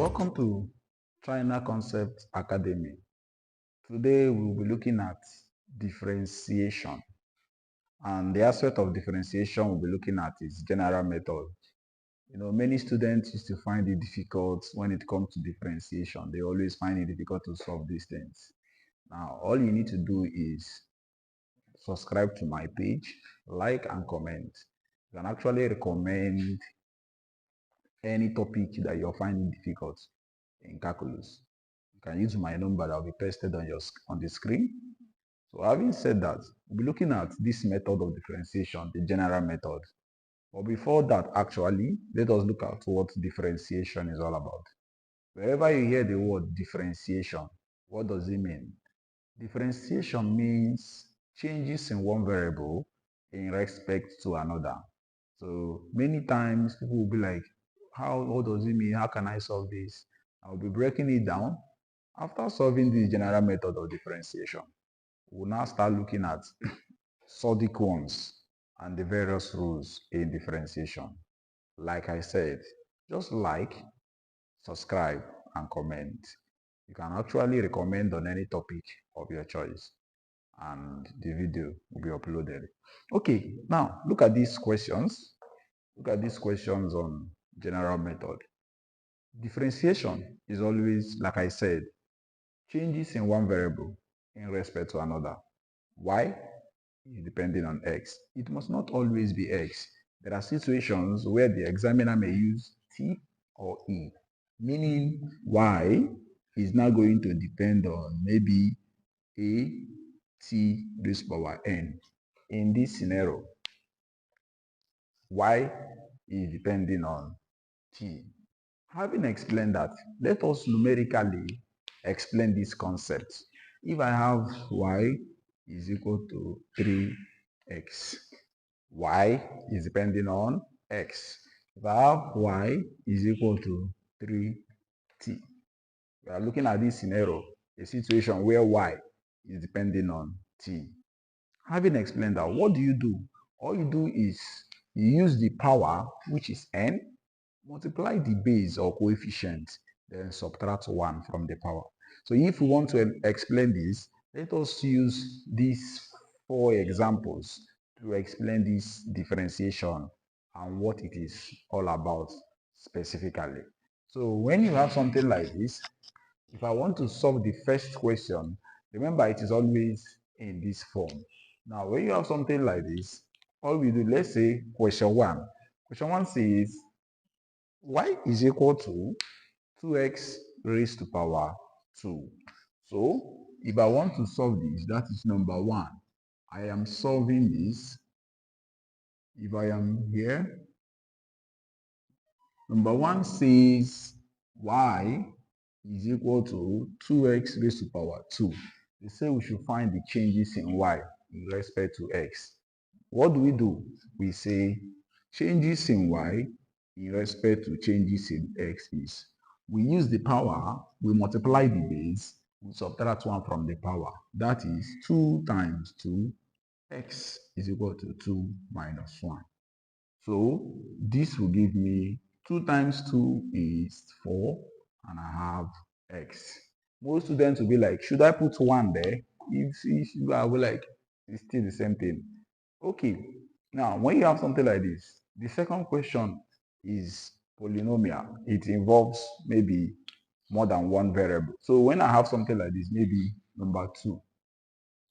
Welcome to China Concept Academy. Today we'll be looking at differentiation, and the aspect of differentiation we'll be looking at is general method. Many students used to find it difficult when it comes to differentiation. They always find it difficult to solve these things. Now, all you need to do is subscribe to my page, like and comment. You can actually recommend any topic that you're finding difficult in calculus. You can use my number that will be pasted on the screen. So having said that, we'll be looking at this method of differentiation, the general method. But before that, actually, let us look at what differentiation is all about. Wherever you hear the word differentiation, what does it mean? Differentiation means changes in one variable in respect to another. So many times people will be like, what does it mean? How can I solve this? I'll be breaking it down. After solving the general method of differentiation, we'll now start looking at sodic ones and the various rules in differentiation. Like I said, just like, subscribe, and comment. You can actually recommend on any topic of your choice, and the video will be uploaded. Okay, now look at these questions. Look at these questions on general method. Differentiation is always, like I said, changes in one variable in respect to another. Y is depending on x. It must not always be x. There are situations where the examiner may use t or e, meaning y is now going to depend on maybe a t raised to power n. In this scenario, y is depending on t. Having explained that, let us numerically explain this concept. If I have y is equal to 3x, y is depending on x. If I have y is equal to 3t, we are looking at this scenario, a situation where y is depending on t. Having explained that, what do? All you do is you use the power, which is n, multiply the base or coefficient, then subtract 1 from the power. So if we want to explain this, let us use these 4 examples to explain this differentiation and what it is all about specifically. So when you have something like this, if I want to solve the first question, remember it is always in this form. Now when you have something like this, all we do, let's say question 1. Question 1 says y is equal to 2x raised to power 2. So if I want to solve this, that is number 1. I am solving this. If I am here, number 1 says y is equal to 2x raised to power 2. They say we should find the changes in y in respect to x. What do? We say changes in y in respect to changes in x is, we use the power, we multiply the base, we subtract 1 from the power. That is 2 times 2, x is equal to 2 minus 1. So this will give me 2 times 2 is 4, and I have x. Most students will be like, should I put 1 there? If you are like, it's still the same thing. Okay, now when you have something like this, the second question is polynomial. It involves maybe more than one variable. So when I have something like this, maybe number 2,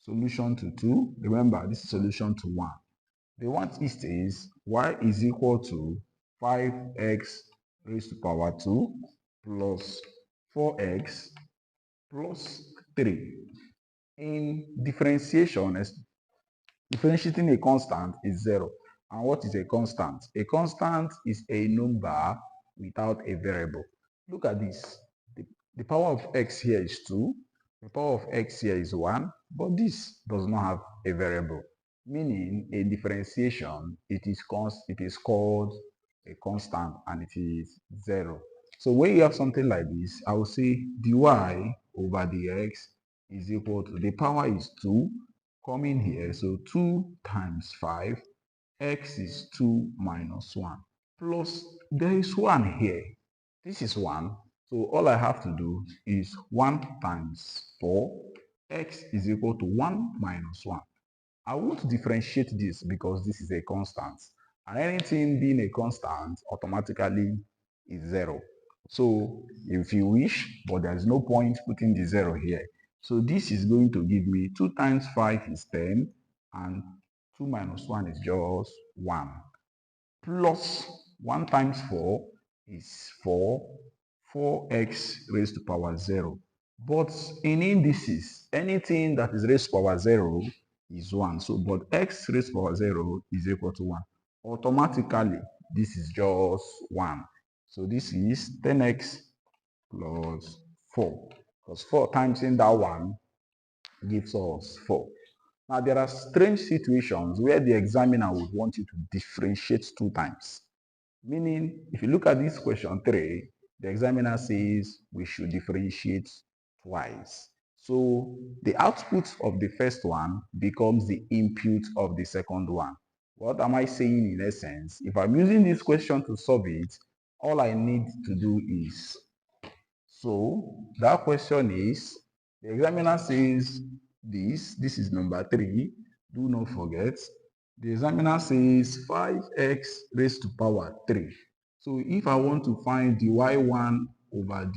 solution to 2, remember this is solution to 1. The one is y is equal to 5x raised to power 2 plus 4x plus 3. In differentiation, differentiating a constant is 0. And what is a constant? A constant is a number without a variable. Look at this. The power of x here is 2. The power of x here is 1. But this does not have a variable. Meaning, a differentiation, it is called a constant, and it is 0. So when you have something like this, I will say dy over dx is equal to, the power is 2, coming here, so 2 times 5, x is 2 minus 1, plus there is 1 here. This is 1, So all I have to do is 1 times 4, x is equal to 1 minus 1. I want to differentiate this because this is a constant. And anything being a constant automatically is 0. So if you wish, but there's no point putting the 0 here. So this is going to give me 2 times 5 is 10 and 2 minus 1 is just 1. Plus 1 times 4 is 4, 4x raised to power 0. But in indices, anything that is raised to power 0 is 1. So, but x raised to power 0 is equal to 1. Automatically, this is just 1. So this is 10x plus 4. Because 4 times in that 1 gives us 4. Now, there are strange situations where the examiner would want you to differentiate 2 times. Meaning, if you look at this question 3, the examiner says we should differentiate twice. So the output of the first one becomes the input of the second one. What am I saying in essence? If I'm using this question to solve it, all I need to do is, so that question is, the examiner says this is number 3, do not forget. The examiner says 5x raised to power 3. So if I want to find the y1 over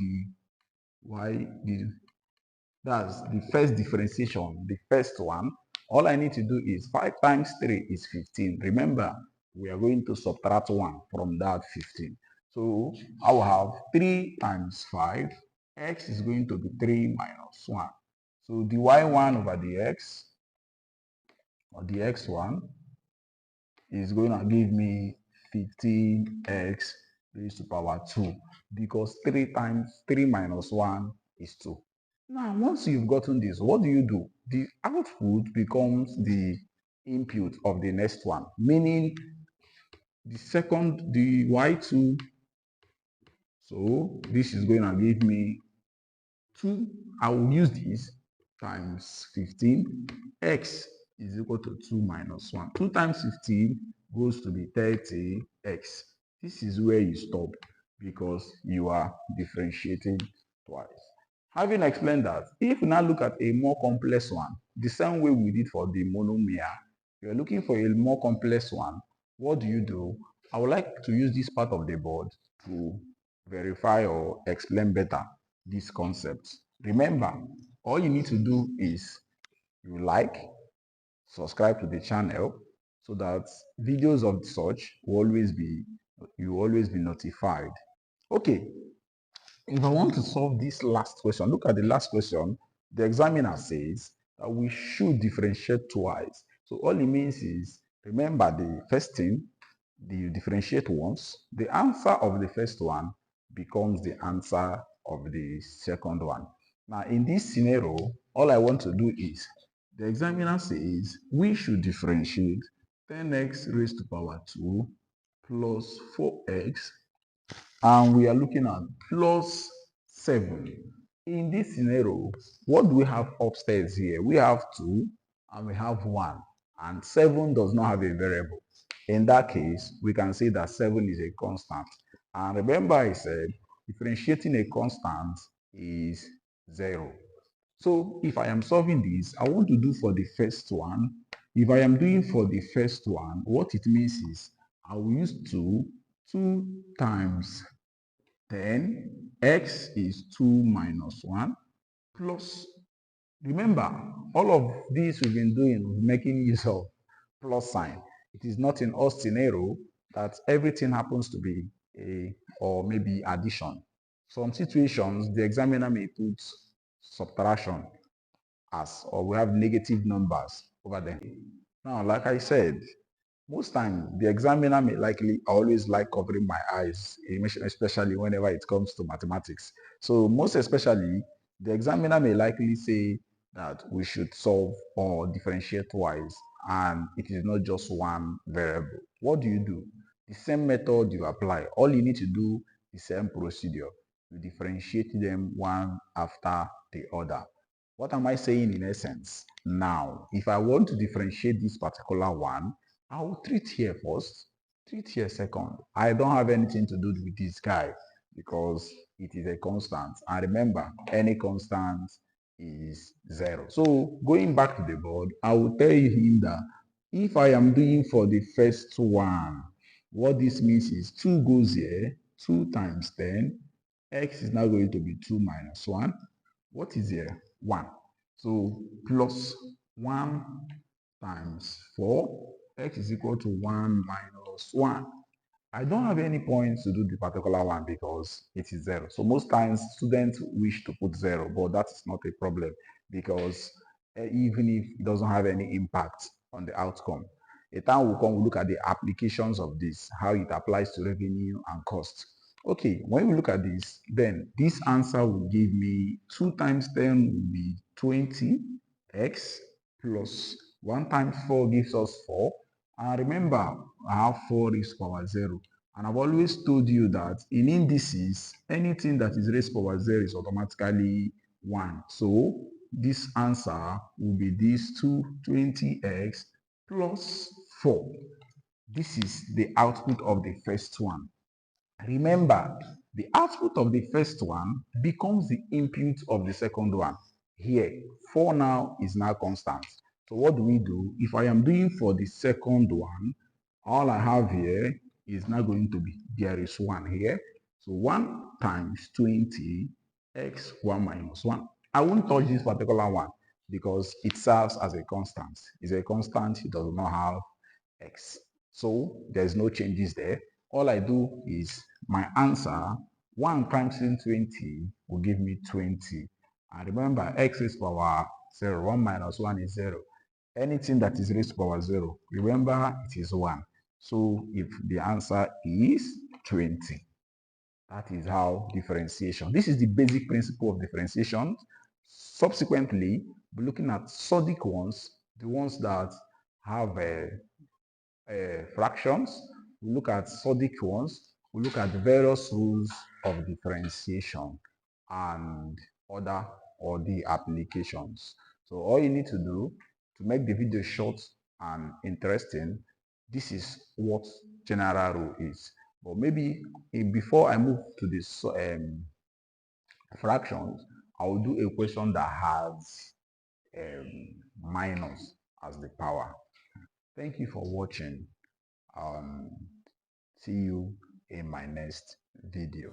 that's the first differentiation, the first one, all I need to do is 5 times 3 is 15. Remember, we are going to subtract 1 from that 15. So I will have 3 times 5. X is going to be 3 minus 1. So the y1 over the x, or the x1, is going to give me 15x raised to power 2, because 3 times 3 minus 1 is 2. Now, once you've gotten this, what do? The output becomes the input of the next one, meaning the y2. So this is going to give me 2. I will use this times 15. X is equal to 2 minus 1. 2 times 15 goes to be 30x. This is where you stop because you are differentiating twice. Having explained that, if we now look at a more complex one, the same way we did for the monomial, you're looking for a more complex one, what do? I would like to use this part of the board to verify or explain better this concept. Remember, all you need to do is you like, subscribe to the channel so that videos of such will you will always be notified. Okay, if I want to solve this last question, look at the last question. The examiner says that we should differentiate twice. So all it means is, remember the first thing, you differentiate once. The answer of the first one becomes the answer of the second one. Now, in this scenario, all I want to do is, the examiner says we should differentiate 10x raised to power 2 plus 4x, and we are looking at plus 7. In this scenario, what do we have upstairs here? We have 2 and we have 1, and 7 does not have a variable. In that case, we can say that 7 is a constant. And remember I said differentiating a constant is 0. So if I am solving this, I want to do for the first one. If I am doing for the first one, what it means is I will use 2 times 10, x is 2 minus 1, plus, remember, all of this we've been doing, making use of plus sign. It is not in our scenario that everything happens to be a, or maybe addition. Some situations, the examiner may put subtraction as, or we have negative numbers over there. Now, like I said, most time the examiner may likely always like covering my eyes, especially whenever it comes to mathematics. So most especially, the examiner may likely say that we should solve or differentiate twice, and it is not just one variable. What do? The same method you apply. All you need to do is the same procedure. You differentiate them one after the other. What am I saying in essence? Now, if I want to differentiate this particular one, I will treat here first, treat here second. I don't have anything to do with this guy because it is a constant. And remember, any constant is 0. So going back to the board, I will tell him that if I am doing for the first one, what this means is 2 goes here, 2 times 10, x is now going to be 2 minus 1. What is here? 1. So plus 1 times 4, x is equal to 1 minus 1. I don't have any points to do the particular one because it is 0. So most times students wish to put 0, but that is not a problem because even if it doesn't have any impact on the outcome, a time will come, we'll look at the applications of this, how it applies to revenue and cost. Okay, when we look at this, then this answer will give me 2 times 10 will be 20x plus 1 times 4 gives us 4. And remember, I have 4 raised to power 0. And I've always told you that in indices, anything that is raised to power 0 is automatically 1. So this answer will be this 220x plus 4. This is the output of the first one. Remember, the output of the first one becomes the input of the second one. Here, 4 now is now constant. So what do we do? If I am doing for the second one, all I have here is now going to be, there is 1 here. So 1 times 20, x 1 minus 1. I won't touch this particular one because it serves as a constant. It's a constant, it does not have x. So there's no changes there. All I do is my answer, 1 times 20 will give me 20. And remember, x is power 0. 1 minus 1 is 0. Anything that is raised to power 0, remember it is 1. So if the answer is 20, that is how differentiation. This is the basic principle of differentiation. Subsequently, we're looking at sodic ones, the ones that have fractions. We look at sodic ones. We look at various rules of differentiation and other or the applications. So all you need to do to make the video short and interesting, this is what general rule is. But maybe before I move to this fractions, I will do a question that has minus as the power. Thank you for watching. See you in my next video.